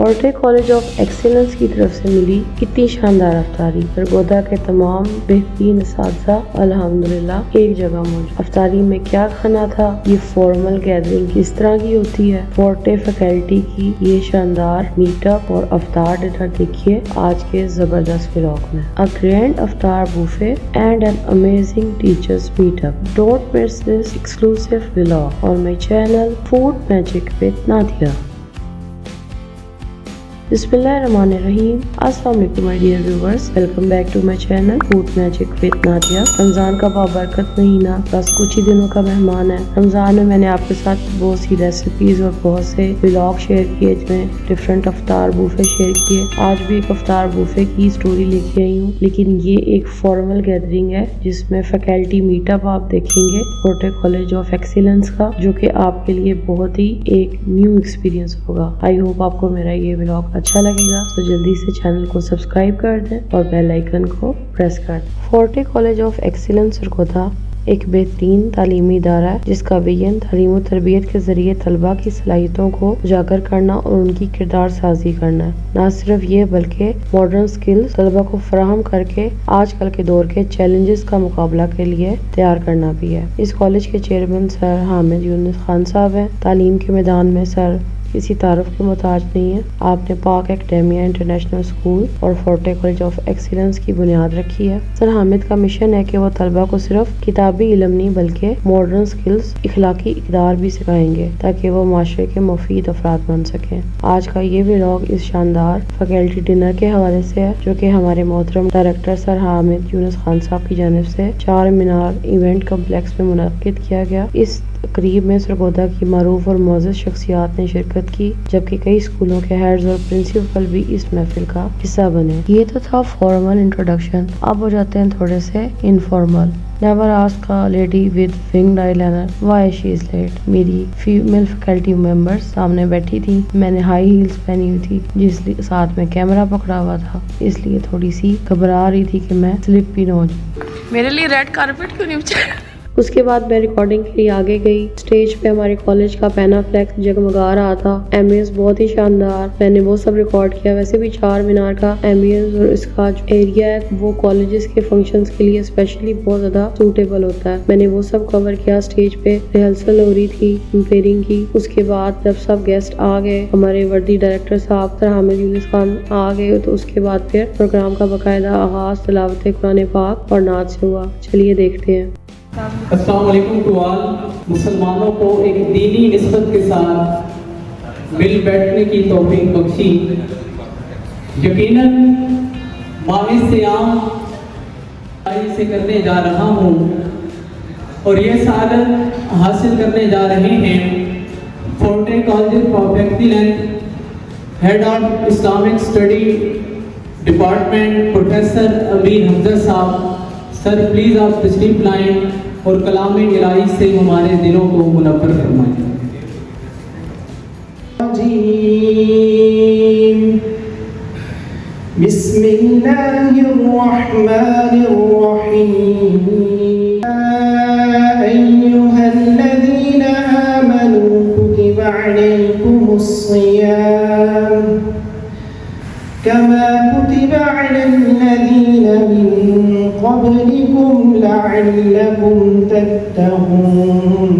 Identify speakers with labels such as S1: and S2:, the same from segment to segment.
S1: Forte college of excellence की तरफ से मिली कितनी शानदार अफ्तारी। सरगोदा के तमाम बेहतरीन असातिज़ा अल्हम्दुलिल्लाह एक जगह मौजूद। अफ्तारी में क्या खाना था, ये फॉर्मल गैदरिंग किस तरह की होती है, फोर्टे फैकल्टी की ये शानदार मीटअप और अफ्तार डिनर देखिए आज के जबरदस्त व्लॉग में। A grand iftar buffet and an amazing teachers meetup. Don't miss this exclusive vlog on my channel food magic with Nadia. बिस्मिल्लाहिर्रहमानिर्रहीम। अस्सलाम वालेकुम my dear viewers, welcome back to my channel food magic with Nadia. Ramzan का बाबरकत महीना बस कुछ ही दिनों का मेहमान है। रमज़ान में मैंने आपके साथ बहुत सी रेसिपीज और बहुत से व्लॉग शेयर किए, जिसमें डिफरेंट अफ्तार बूफे शेयर किए। आज भी एक अफ्तार बूफे की स्टोरी लेके आई हूँ, लेकिन ये एक फॉर्मल गैदरिंग है जिसमें फैकल्टी मीटअप आप देखेंगे फोर्टे कॉलेज ऑफ एक्सीलेंस का, जो कि आपके लिए बहुत ही एक न्यू एक्सपीरियंस होगा। आई होप आपको मेरा ये व्लॉग अच्छा लगेगा, तो जल्दी से चैनल को सब्सक्राइब कर दें और बेल आइकन को प्रेस कर दें। Forte college of excellence Sargodha एक बेहतरीन तालीमी इदारा है जिसका विजन तालीम और तरबियत के जरिए तलबा की सलाहियतों को उजागर करना और उनकी किरदार साजी करना है। न सिर्फ ये बल्कि मॉडर्न स्किल्स तलबा को फराहम करके आजकल के दौर के चैलेंजेस का मुकाबला के लिए तैयार करना भी है। इस कॉलेज के चेयरमैन सर हामिद यूनुस खान साहब हैं। तालीम के मैदान में सर किसी तारुफ के मोहताज नहीं है। आपने पाक एकेडमिया इंटरनेशनल स्कूल और फोर्टे कॉलेज ऑफ एक्सीलेंस की बुनियाद रखी है। सर हामिद का मिशन है कि वो तलबा को सिर्फ किताबी इल्म नहीं बल्कि मॉडर्न स्किल्स, इखलाकी इक़दार भी सिखाएंगे ताकि वो माशरे के मुफीद अफराद बन सकें। आज का ये व्लॉग इस शानदार फैकल्टी डिनर के हवाले से है, जो कि हमारे मोहतरम डायरेक्टर सर हामिद यूनुस खान साहब की जानिब से चार मीनार इवेंट कम्प्लेक्स में मुनक्किद किया गया। इस तकरीब में सरगोदा की मारूफ और मोअज़्ज़ज़ शख्सियात ने शिरकत की, जबकि कई स्कूलों के हेड्स और प्रिंसिपल भी इस महफिल का हिस्सा बने। ये तो था फॉर्मल इंट्रोडक्शन। अब हो जाते हैं थोड़े से informal. Never ask a lady with winged eyeliner why she is late. मेरी फीमेल फैकल्टी मेंबर्स सामने बैठी थी। मैंने हाई हील्स पहनी हुई थी, जिसलिए साथ में कैमरा पकड़ा हुआ था, इसलिए थोड़ी सी घबरा रही थी कि मैं स्लिप भी ना हो जाऊं।
S2: मेरे लिए रेड कारपेट क्यों नहीं बिछाया?
S1: उसके बाद मैं रिकॉर्डिंग के लिए आगे गई। स्टेज पे हमारे कॉलेज का पैना फ्लैक्स जगमगा रहा था। एम्बियंस बहुत ही शानदार, मैंने वो सब रिकॉर्ड किया। वैसे भी चार मीनार का एम्बियंस और इसका जो एरिया है वो कॉलेजेस के फंक्शंस के लिए स्पेशली बहुत ज्यादा सूटेबल होता है। मैंने वो सब कवर किया। स्टेज पे रिहर्सल हो रही थी कंपेयरिंग की। उसके बाद जब सब गेस्ट आ गए, हमारे वर्दी डायरेक्टर साहब सर हामिद यूनुस खान आ गए, तो उसके बाद फिर प्रोग्राम का बाकायदा आगाज तिलावत कुरान पाक और नाच से हुआ। चलिए देखते हैं।
S3: अस्सलाम वालेकुम टू ऑल। मुसलमानों को एक दीनी निस्बत के साथ मिल बैठने की तौफीक बख्शी। यकीनन माह सियाम से करने जा रहा हूँ और ये सादत हासिल करने जा रहे हैं forte college of excellence head of Islamic study department professor Amir Hamza साहब। सर प्लीज़ आप तशरीफ लाएं और कलाम इलाही से हमारे दिलों को मुनव्वर फरमाएं।
S4: बिस्मिल्लाहिर्रहमानिर्रहीम। अय्युहल्लज़ीना आमनू कुतिबा अलैकुमुस्सियाम कमा कुतिबा अलल्लज़ीना मिन क़ब्लिकुम लअल्लकुम तत्तक़ून।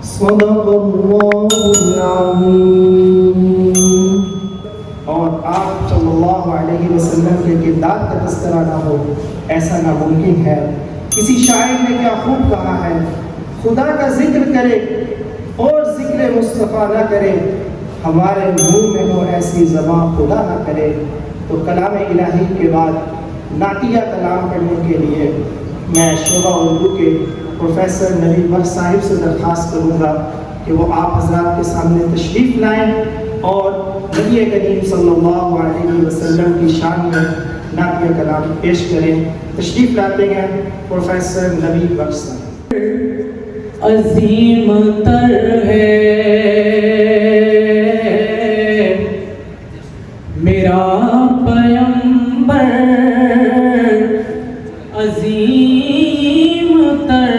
S4: सदक़ल्लाहुल अज़ीम। और आप सल्लल्लाहु अलैहि वसल्लम के किरदार का तज़किरा ना हो, ऐसा नामुमकिन है। किसी शायर ने क्या खूब कहा है, खुदा का जिक्र करे और जिक्र मुस्तफ़ा ना करे, हमारे मुंह में हो ऐसी ज़बान खुदा ना करे। तो कलाम इलाही के बाद नातिया कलाम पढ़ने के लिए मैं शोभा उर्दू के प्रोफेसर नबी बख्श साहिब से दरख्वास्त करूँगा कि वो आप हज़रात के सामने तशरीफ़ लाएँ और नबी करीम सल्लल्लाहु अलैहि वसल्लम की शान में नातिया कलाम पेश करें। तशरीफ़ लाते हैं प्रोफेसर नबी बख्श साहब।
S3: अज़ीम तर है मेरा पैगंबर, अज़ीम तर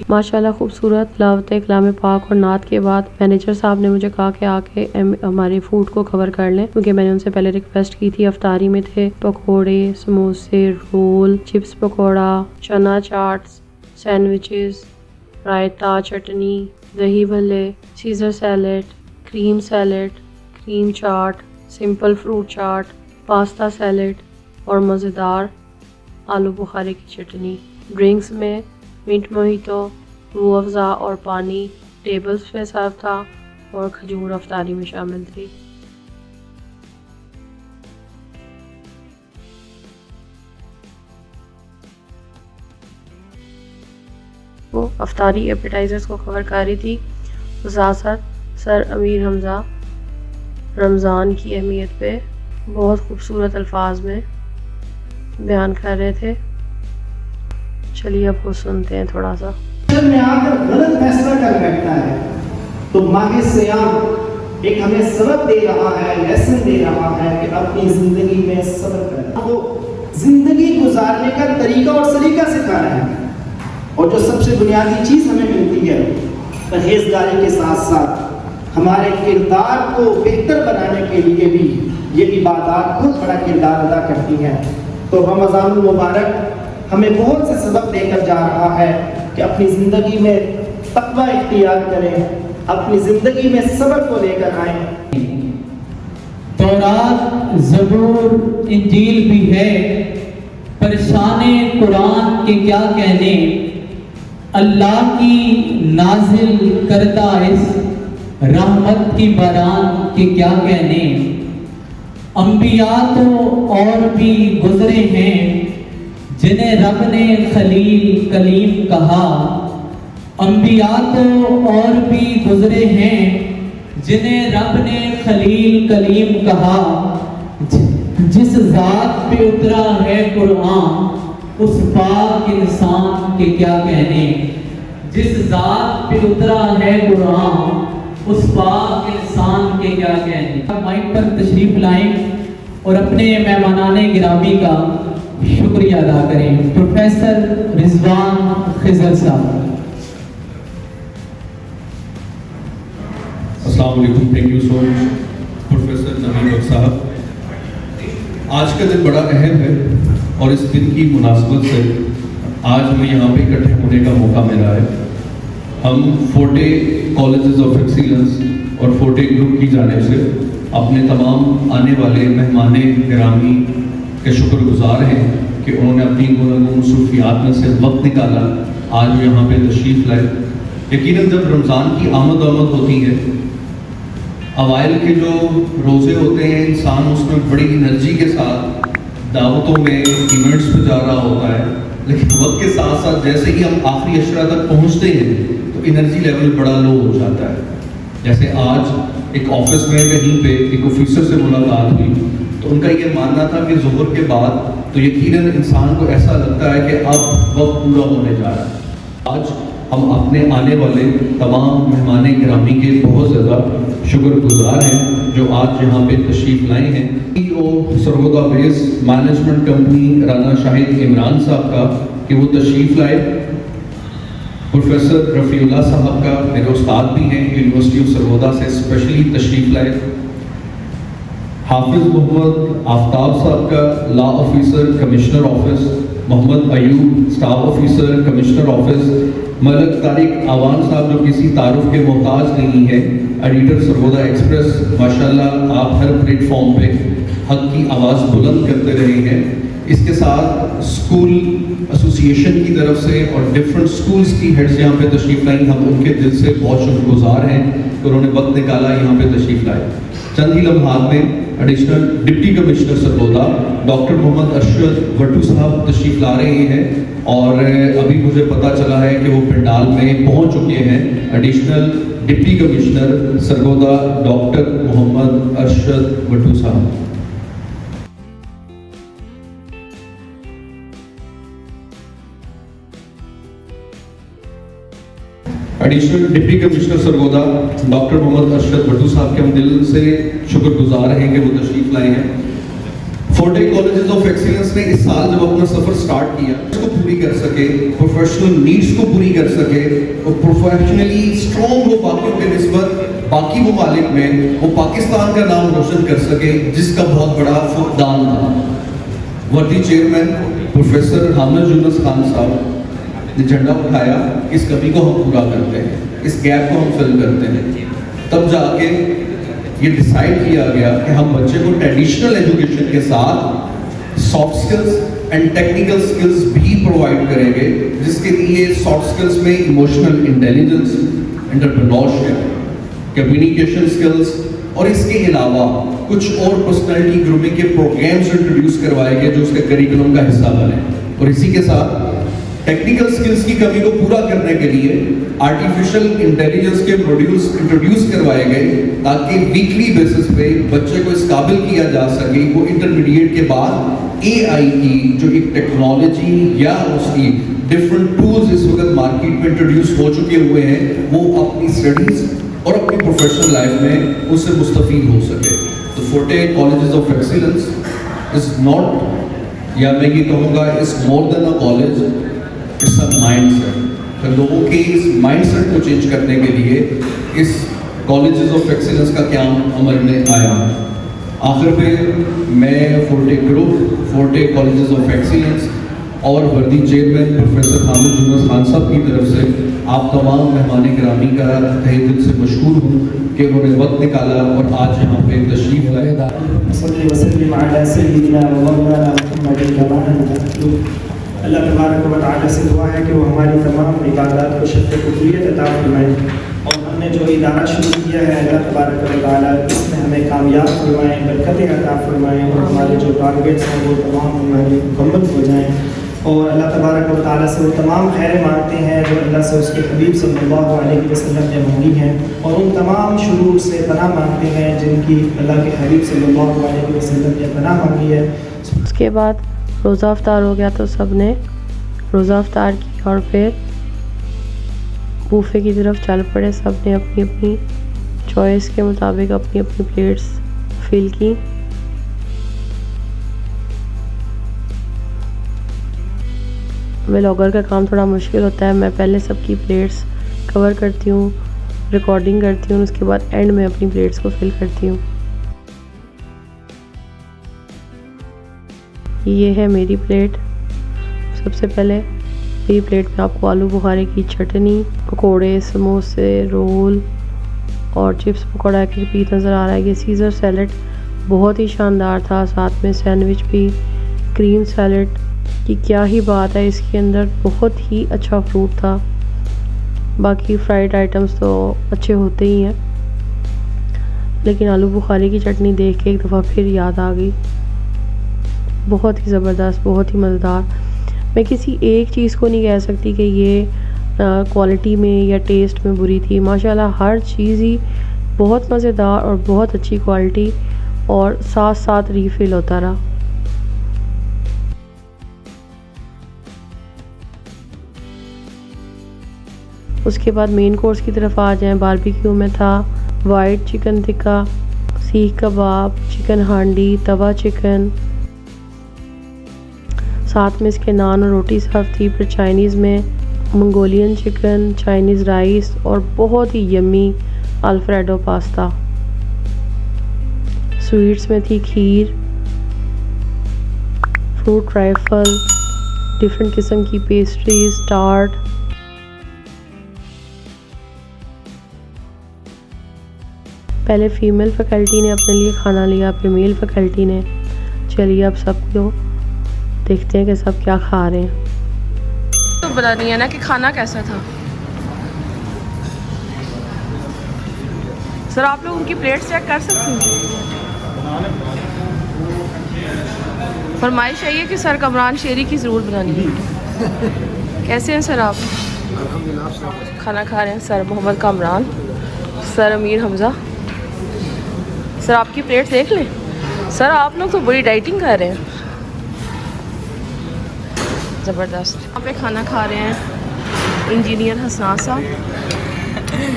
S1: माशाल्लाह खूबसूरत तिलावत कलाम पाक और नात के बाद मैनेजर साहब ने मुझे कहा कि आके हमारे फूड को कवर कर लें, क्योंकि मैंने उनसे पहले रिक्वेस्ट की थी। अफ्तारी में थे पकोड़े, समोसे, रोल, चिप्स पकौड़ा, चना चाट्स, सैंडविचेस, रायता, चटनी, दही भल्ले, सीजर सैलेड, क्रीम चाट, सिंपल फ्रूट चाट, पास्ता सैलेड और मज़ेदार आलू बुखारे की चटनी। ड्रिंक्स में मिंट मोहितो, रूह अफ़ज़ा और पानी टेबल्स पे सर्व था और खजूर अफ्तारी में शामिल थी। वो अफ्तारी एपेटाइजर्स को कवर कर रही थी। साथ साथ सर अमीर हमज़ा रमज़ान की अहमियत पे बहुत खूबसूरत अल्फाज में बयान कर रहे थे। चलिए अब वो सुनते हैं थोड़ा सा।
S4: में आकर गलत फैसला कर बैठता है तो माह सियाम एक हमें सबक दे रहा है, लेसन दे रहा है कि अपनी जिंदगी में सब्र करें। वो जिंदगी गुजारने का तरीका और सलीका सिखा रहा है। और जो सबसे बुनियादी चीज़ हमें मिलती है परहेजगारी के साथ साथ हमारे किरदार को बेहतर बनाने के लिए भी ये इबादत बहुत बड़ा किरदार अदा करती हैं। तो रमज़ानुल मुबारक हमें बहुत से सबक देकर जा रहा है कि अपनी ज़िंदगी में तक़वा इख्तियार करें, अपनी ज़िंदगी में सब्र को लेकर आएँ।
S3: तौरात, ज़बूर, इंजील भी है, परशाने कुरान के क्या कहने, अल्लाह की नाजिल करता इस रहमत की बारान के क्या कहने। अंबिया तो और भी गुजरे हैं जिन्हें रब ने खलील कलीम कहा। अंबिया तो और भी गुजरे हैं जिन्हें रब ने खलील कलीम कहा। जिस जात पे उतरा है कुरान उस पाक इंसान के क्या कहने। जिस जात पे उतरा है कुरान उस पाक इंसान के क्या कहने। माइक पर तशरीफ लाएं और अपने मेहमानाने गिरामी का शुक्रिया अदा करें। प्रोफेसर रिजवान खिजर साहब।
S5: अस्सलाम वालेकुम, thank you so much professor Naveen साहब। आज का दिन बड़ा अहम है और इस दिन की मुनासबत से आज हमें यहाँ पे इकट्ठे होने का मौका मिला है। हम फोर्टे कॉलेजेस ऑफ एक्सीलेंस और फोर्टे ग्रुप की जानिब से अपने तमाम आने वाले मेहमान गिरामी के शुक्रगुजार हैं कि उन्होंने अपनी गुनगुन मसरूफियात में से वक्त निकाला, आज यहाँ पे तशरीफ़ लाए। यकीनन जब रमज़ान की आमद होती है, अवाइल के जो रोज़े होते हैं, इंसान उसमें बड़ी एनर्जी के साथ दावतों में इवेंट्स पे जा रहा होता है, लेकिन वक्त के साथ साथ जैसे ही हम आखिरी अशरा तक पहुँचते हैं तो एनर्जी लेवल बड़ा लो हो जाता है। जैसे आज एक ऑफिस में कहीं पे एक ऑफिसर से मुलाकात हुई तो उनका ये मानना था कि ज़ुहर के बाद तो यकीनन इंसान को ऐसा लगता है कि अब वक्त पूरा होने जा रहा है। आज हम अपने आने वाले तमाम मेहमान गिरामी के बहुत ज़्यादा शुक्रगुजार हैं जो आज यहाँ पे तशरीफ़ लाए हैं। CEO Sargodha base management company Rana Shahid Imran साहब का कि वो तशरीफ़ लाए। प्रोफेसर रफ़ीउल्लाह साहब का मेरे उस्ताद भी हैं, यूनिवर्सिटी ऑफ सरगोदा से स्पेशली तशरीफ़ लाए। हाफिज़ मोहम्मद आफ्ताब साहब का law officer commissioner office, Mohammad Ayub staff officer commissioner office, Malik Tariq Awan साहब जो किसी तारुफ के मोहताज नहीं है, एडिटर सरगोदा एक्सप्रेस। माशाल्लाह आप हर प्लेटफॉर्म पे हक की आवाज़ बुलंद करते रहे हैं। इसके साथ स्कूल एसोसिएशन की तरफ से और डिफरेंट स्कूल्स की हेड्स यहाँ पे तशरीफ़ लाई, हम उनके दिल से बहुत शुक्रगुजार हैं कि उन्होंने वक्त निकाला यहाँ पे तशरीफ़ लाए। चंद ही लम्हात में additional deputy commissioner Sargodha doctor Mohammad Arshad Wattoo साहब तशरीफ़ ला रहे हैं और अभी मुझे पता चला है कि वो पंडाल में पहुँच चुके हैं। Additional deputy commissioner Sargodha doctor Mohammad Arshad Wattoo साहब। Additional deputy commissioner Sargodha doctor Mohammad Arshad Wattoo साहब के हम दिल से शुक्रगुजार हैं कि वो तशरीफ़ लाए हैं। फोर्टे कॉलेजेस ऑफ एक्सीलेंस ने इस साल जब अपना सफर स्टार्ट किया, इसको पूरी कर सके, प्रोफेशनल नीड्स को पूरी कर सके और प्रोफेशनली स्ट्रॉन्ग हो बाकियों के निस्बत बाकी ममालिक में, वो पाकिस्तान का नाम रोशन कर सके, जिसका बहुत बड़ा फुकदान था। वर्दी चेयरमैन प्रोफेसर हामिद यूनुस खान साहब ने झंडा उठाया, इस कमी को हम पूरा करते हैं, इस गैप को हम फिल करते हैं। तब जाके ये डिसाइड किया गया कि हम बच्चे को ट्रेडिशनल एजुकेशन के साथ soft skills and technical skills भी प्रोवाइड करेंगे, जिसके लिए सॉफ्ट स्किल्स में emotional intelligence, entrepreneurship, communication skills और इसके अलावा कुछ और पर्सनालिटी ग्रूमिंग के प्रोग्राम्स इंट्रोड्यूस करवाए गए जो उसके करिकुलम का हिस्सा बने। और इसी के साथ टेक्निकल स्किल्स की कमी को पूरा करने के लिए आर्टिफिशियल इंटेलिजेंस के मॉड्यूल्स इंट्रोड्यूस करवाए गए, ताकि वीकली बेसिस पे बच्चे को इस काबिल किया जा सके वो इंटरमीडिएट के बाद एआई की जो एक टेक्नोलॉजी या उसकी डिफरेंट टूल्स इस वक्त मार्केट में इंट्रोड्यूस हो चुके हुए हैं, वो अपनी स्टडीज और अपनी प्रोफेशनल लाइफ में उससे मुस्तफीद हो सके। तो forte colleges of excellence is not, या मैं ये कहूँगा is more than a college, it's a mindset. तो लोगों के इस माइंडसेट को चेंज करने के लिए इस कॉलेजेस ऑफ एक्सीलेंस का क्या अमल में आया। आखिर पे मैं forte group, forte colleges of excellence और वर्दी चेयरमैन प्रोफेसर हामिद यूनुस खान साहब की तरफ से आप तमाम मेहमान गिरामी का तहे दिल से मशकूर हूँ कि उन्होंने वक्त निकाला और आज यहाँ पे तशरीफ लाए।
S4: अल्लाह तबारक व तआला से दुआ है कि वो हमारी तमाम इबादत को शक्ल कुलियत अता फरमाए, और हमने जो इदारा शुरू किया है अल्लाह तबारक व तआला इसमें हमें कामयाब फरमाएँ, बरकतें अता फरमाएँ और हमारे जो टारगेट्स हैं वो तमाम हमारे मुकम्मल हो जाएँ। और अल्लाह तबारक व तआला से वो तमाम खैरें मांगते हैं जो अल्लाह से उसके हबीब सल्लल्लाहु अलैहि वसल्लम ने मांगी हैं, और उन तमाम शुरूर से पनाह मांगते हैं जिनकी अल्लाह के हबीब सल्लल्लाहु अलैहि वसल्लम ने पनाह मांगी है।
S1: उसके बाद रोज़ा अफ्तार हो गया तो सब ने रोज़ा अफ्तार की और फिर बूफे की तरफ चल पड़े। सब ने अपनी अपनी चॉइस के मुताबिक अपनी अपनी प्लेट्स फिल की। व्लॉगर का काम थोड़ा मुश्किल होता है, मैं पहले सबकी प्लेट्स कवर करती हूँ, रिकॉर्डिंग करती हूँ, उसके बाद एंड में अपनी प्लेट्स को फिल करती हूँ। ये है मेरी प्लेट। सबसे पहले मेरी प्लेट में आपको आलू बुखारे की चटनी, पकोड़े, समोसे, रोल और चिप्स पकौड़ा के पीस नज़र आ रहा है। ये सीज़र सैलड बहुत ही शानदार था, साथ में सैंडविच भी, क्रीम सैलड की क्या ही बात है, इसके अंदर बहुत ही अच्छा फ्रूट था। बाकी फ्राइड आइटम्स तो अच्छे होते ही हैं, लेकिन आलू बुखारे की चटनी देख के एक दफ़ा फिर याद आ गई। बहुत ही ज़बरदस्त, बहुत ही मज़ेदार। मैं किसी एक चीज़ को नहीं कह सकती कि ये क्वालिटी में या टेस्ट में बुरी थी। माशाल्लाह हर चीज़ ही बहुत मज़ेदार और बहुत अच्छी क्वालिटी, और साथ साथ रीफ़िल होता रहा। उसके बाद मेन कोर्स की तरफ आ जाएं। बारबेक्यू में था वाइट चिकन टिक्का, सीख कबाब, चिकन हांडी, तवा चिकन, साथ में इसके नान और रोटी सर्व थी। फिर चाइनीज़ में मंगोलियन चिकन, चाइनीज़ राइस और बहुत ही यम्मी अल्फ्रेडो पास्ता। स्वीट्स में थी खीर, फ्रूट राइफल, डिफरेंट किस्म की पेस्ट्रीज, टार्ट। पहले फीमेल फैकल्टी ने अपने लिए खाना लिया, फिर मेल फैकल्टी ने। चलिए अब सबको देखते हैं कि सब क्या खा रहे हैं।
S2: तो बता रही है ना कि खाना कैसा था। सर आप लोग उनकी प्लेट चेक कर सकते हैं। फरमाइश है कि सर कमरान शेरी की ज़रूर बनानी है। कैसे हैं सर आप? खाना खा रहे हैं sir Mohammad Kamran, sir Amir Hamza. Sir आपकी प्लेट देख लें। सर आप लोग तो बड़ी डाइटिंग कर रहे हैं, ज़बरदस्त। यहाँ पे खाना खा रहे हैं इंजीनियर हसनान साहब,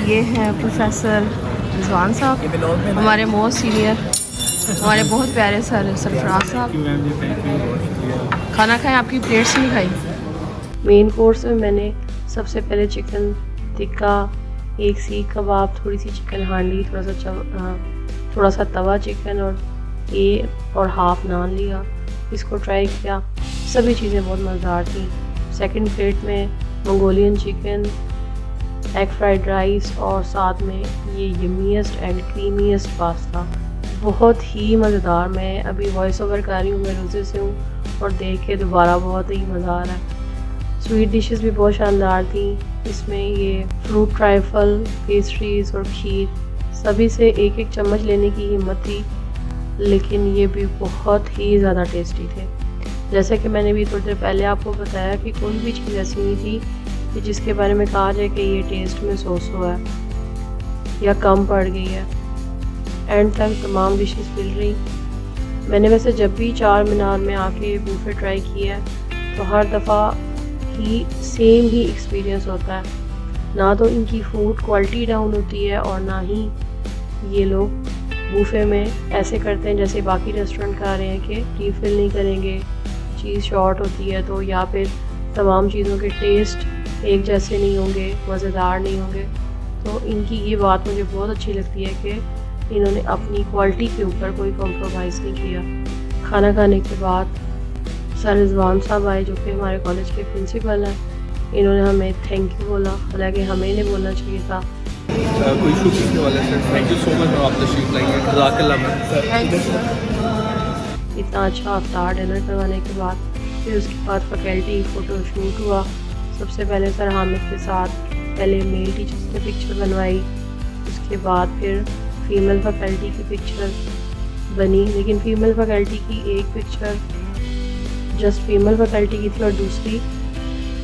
S2: ये हैं प्रोफेसर रिजवान साहब, हमारे मोस्ट सीनियर हमारे बहुत प्यारे सर सरफराज साहब। खाना खाएं, आपकी प्लेट्स नहीं खाई। मेन कोर्स में मैंने सबसे पहले चिकन टिक्का, एक सीख कबाब, थोड़ी सी चिकन हांडी, थोड़ा सा तवा चिकन और हाफ नान लिया। इसको ट्राई किया, सभी चीज़ें बहुत मज़ेदार थी। सेकंड प्लेट में Mongolian chicken, egg fried rice और साथ में ये यमीएस्ट एंड क्रीमीएस्ट पास्ता, बहुत ही मज़ेदार। मैं अभी वॉइस ओवर कर रही हूँ, मैं रोज़े से हूँ और देख के दोबारा बहुत ही मज़ा आ रहा है। स्वीट डिशेस भी बहुत शानदार थी। इसमें ये फ्रूट ट्राइफल, पेस्ट्रीज़ और खीर, सभी से एक एक चम्मच लेने की हिम्मत थी, लेकिन ये भी बहुत ही ज़्यादा टेस्टी थे। जैसे कि मैंने भी थोड़ी देर पहले आपको बताया कि कोई भी चीज़ ऐसी नहीं थी कि जिसके बारे में कहा जाए कि ये टेस्ट में सो है या कम पड़ गई है। एंड तक तमाम डिशेस मिल रही। मैंने वैसे जब भी चार मीनार में आके बूफे ट्राई किया है तो हर दफ़ा ही सेम ही एक्सपीरियंस होता है। ना तो इनकी फूड क्वालिटी डाउन होती है और ना ही ये लोग बूफे में ऐसे करते हैं जैसे बाकी रेस्टोरेंट खा रहे हैं कि रीफिल नहीं करेंगे, चीज़ शॉर्ट होती है तो, या फिर तमाम चीज़ों के टेस्ट एक जैसे नहीं होंगे, मज़ेदार नहीं होंगे। तो इनकी ये बात मुझे बहुत अच्छी लगती है कि इन्होंने अपनी क्वालिटी के ऊपर कोई कॉम्प्रोमाइज़ नहीं किया। खाना खाने के बाद सर रिजवान साहब आए जो कि हमारे कॉलेज के प्रिंसिपल हैं। इन्होंने हमें थैंक यू बोला, हालांकि हमें इन्हें बोलना चाहिए था।
S5: कोई इशू किसके वाले से thank you so much ma'am, आप तशरीफ लाएंगे, जज़ाकल्लाह मैम।
S2: इतना अच्छा अफ्तार डिनर करवाने के बाद फिर उसके बाद फैकल्टी फ़ोटो शूट हुआ। सबसे पहले सर हामिद के साथ पहले मेल टीचर्स ने पिक्चर बनवाई, उसके बाद फिर फीमेल फैकल्टी की पिक्चर बनी, लेकिन फीमेल फैकल्टी की एक पिक्चर जस्ट फीमेल फैकल्टी की थी और दूसरी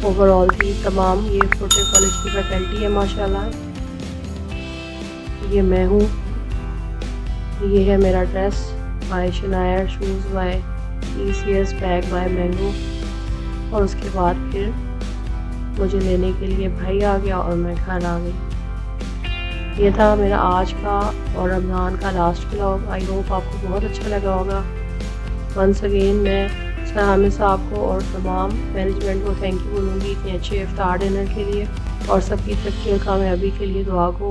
S2: ओवरऑल थी। तमाम ये छोटे कॉलेज की फैकल्टी है माशाल्लाह। ये मैं हूँ, ये है मेरा ड्रेस बाय शनायर, shoes by ECS, bag by Mango. और उसके बाद फिर मुझे लेने के लिए भाई आ गया और मैं घर आ गई। ये था मेरा आज का और रमज़ान का लास्ट व्लॉग। आई होप आपको बहुत अच्छा लगा होगा। वंस अगेन मैं सर हामिद साहब को और तमाम मैनेजमेंट को थैंक यू बोलूँगी इतने अच्छे इफ्तार डिनर के लिए और सबकी तरक्की और कामयाबी के लिए दुआ को।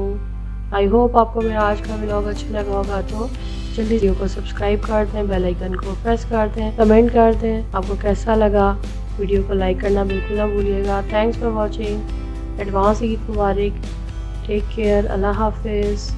S2: आई होप आपको मेरा आज का व्लॉग अच्छा लगा होगा, तो जल्दी वीडियो को सब्सक्राइब कर दें, बेल आइकन को प्रेस कर दें, कमेंट कर दें आपको कैसा लगा। वीडियो को लाइक करना बिल्कुल ना भूलिएगा। Thanks for watching. Advance Eid मुबारक। Take care. अल्लाह हाफिज़।